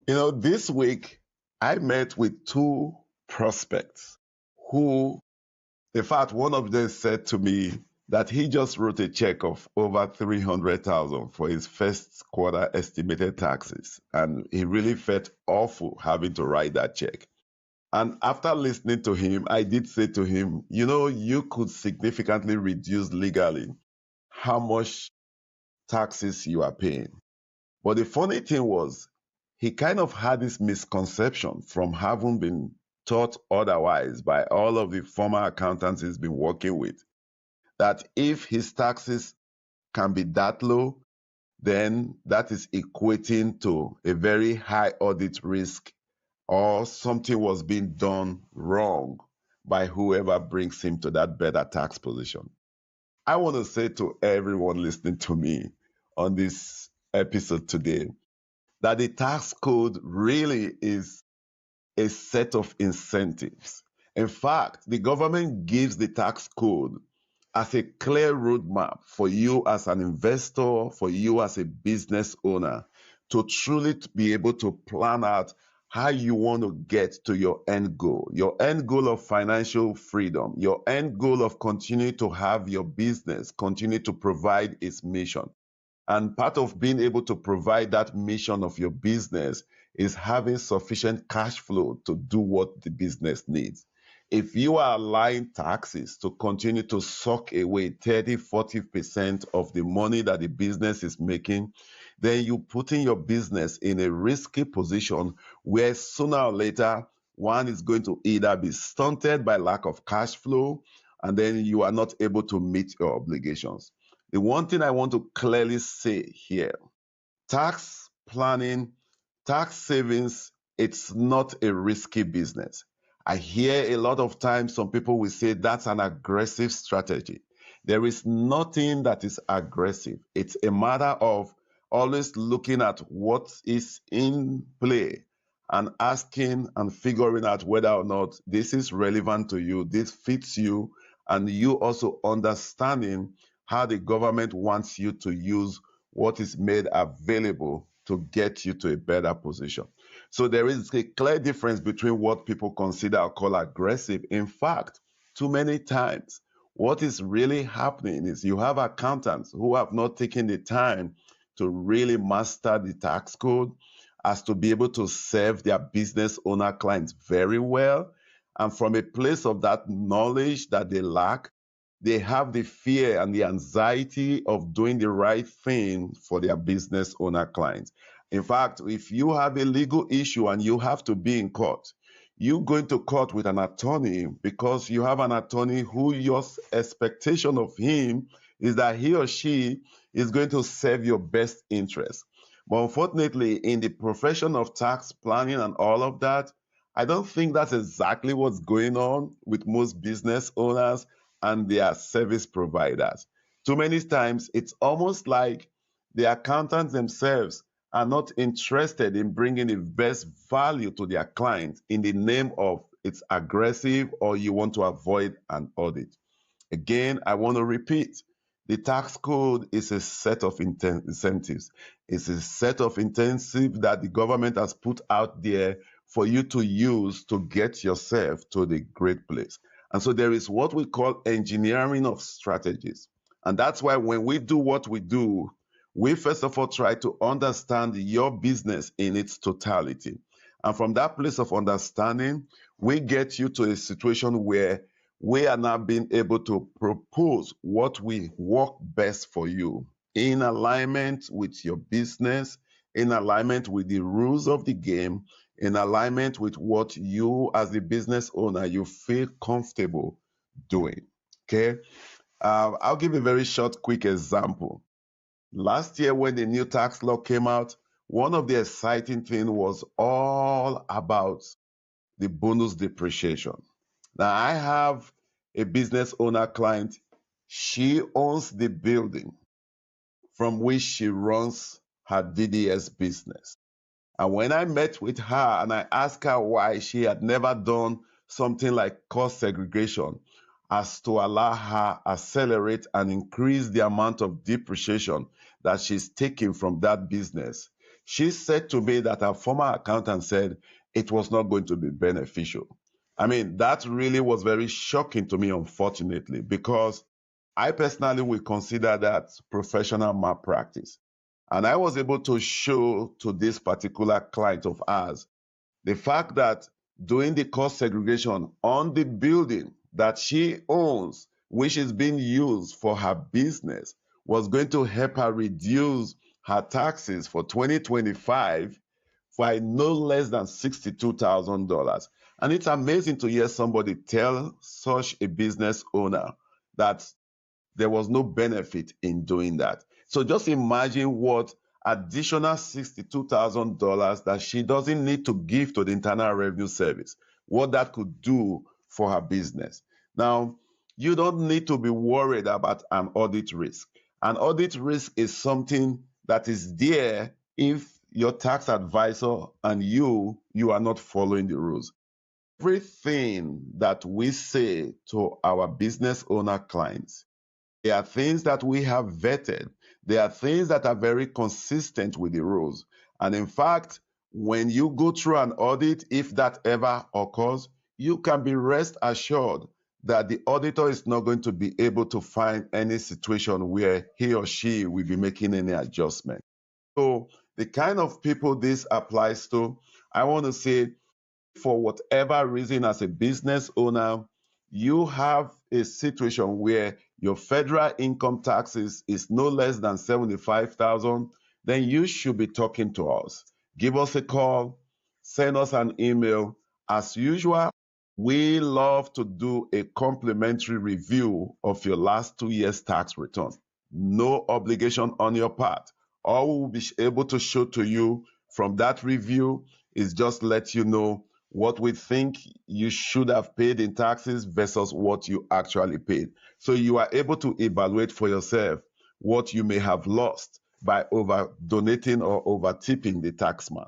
This week I met with two prospects who, in fact, one of them said to me that he just wrote a check of over 300,000 for his first quarter estimated taxes. And he really felt awful having to write that check. And after listening to him, I did say to him, you could significantly reduce legally how much taxes you are paying. But the funny thing was, he kind of had this misconception from having been taught otherwise by all of the former accountants he's been working with, that if his taxes can be that low, then that is equating to a very high audit risk or something was being done wrong by whoever brings him to that better tax position. I want to say to everyone listening to me on this episode today that the tax code really is a set of incentives. In fact, the government gives the tax code as a clear roadmap for you as an investor, for you as a business owner, to truly be able to plan out how you want to get to your end goal of financial freedom, your end goal of continuing to have your business, continue to provide its mission. And part of being able to provide that mission of your business is having sufficient cash flow to do what the business needs. If you are allowing taxes to continue to suck away 30, 40% of the money that the business is making, then you're putting your business in a risky position where sooner or later, one is going to either be stunted by lack of cash flow, and then you are not able to meet your obligations. The one thing I want to clearly say here, tax planning, tax savings, it's not a risky business. I hear a lot of times some people will say that's an aggressive strategy. There is nothing that is aggressive. It's a matter of always looking at what is in play and asking and figuring out whether or not this is relevant to you, this fits you, and you also understanding how the government wants you to use what is made available to get you to a better position. So there is a clear difference between what people consider or call aggressive. In fact, too many times, what is really happening is you have accountants who have not taken the time to really master the tax code as to be able to serve their business owner clients very well. And from a place of that knowledge that they lack, they have the fear and the anxiety of doing the right thing for their business owner clients. In fact, if you have a legal issue and you have to be in court, you go into court with an attorney because you have an attorney who your expectation of him is that he or she is going to serve your best interest. But unfortunately, in the profession of tax planning and all of that, I don't think that's exactly what's going on with most business owners and their service providers. Too many times, it's almost like the accountants themselves are not interested in bringing the best value to their clients in the name of it's aggressive or you want to avoid an audit. Again, I want to repeat, the tax code is a set of incentives. It's a set of incentives that the government has put out there for you to use to get yourself to the great place. And so there is what we call engineering of strategies. And that's why when we do what we do, we first of all try to understand your business in its totality. And from that place of understanding, we get you to a situation where we are now being able to propose what will work best for you in alignment with your business, in alignment with the rules of the game, in alignment with what you as the business owner, you feel comfortable doing. Okay. I'll give a very short, quick example. Last year, when the new tax law came out, one of the exciting things was all about the bonus depreciation. Now, I have a business owner client. She owns the building from which she runs her DDS business. And when I met with her and I asked her why she had never done something like cost segregation as to allow her accelerate and increase the amount of depreciation that she's taking from that business, she said to me that her former accountant said it was not going to be beneficial. I mean, that really was very shocking to me, unfortunately, because I personally would consider that professional malpractice. And I was able to show to this particular client of ours the fact that doing the cost segregation on the building that she owns, which is being used for her business, was going to help her reduce her taxes for 2025 by no less than $62,000. And it's amazing to hear somebody tell such a business owner that there was no benefit in doing that. So just imagine what additional $62,000 that she doesn't need to give to the Internal Revenue Service, what that could do for her business. Now, you don't need to be worried about an audit risk. An audit risk is something that is there if your tax advisor and you are not following the rules. Everything that we say to our business owner clients, there are things that we have vetted. There are things that are very consistent with the rules. And in fact, when you go through an audit, if that ever occurs, you can be rest assured that the auditor is not going to be able to find any situation where he or she will be making any adjustment. So the kind of people this applies to, I want to say, for whatever reason, as a business owner, you have a situation where your federal income taxes is no less than 75,000, then you should be talking to us. Give us a call, send us an email. As usual, we love to do a complimentary review of your last 2 years' tax return. No obligation on your part. All we'll be able to show to you from that review is just let you know what we think you should have paid in taxes versus what you actually paid. So you are able to evaluate for yourself what you may have lost by over donating or over tipping the taxman.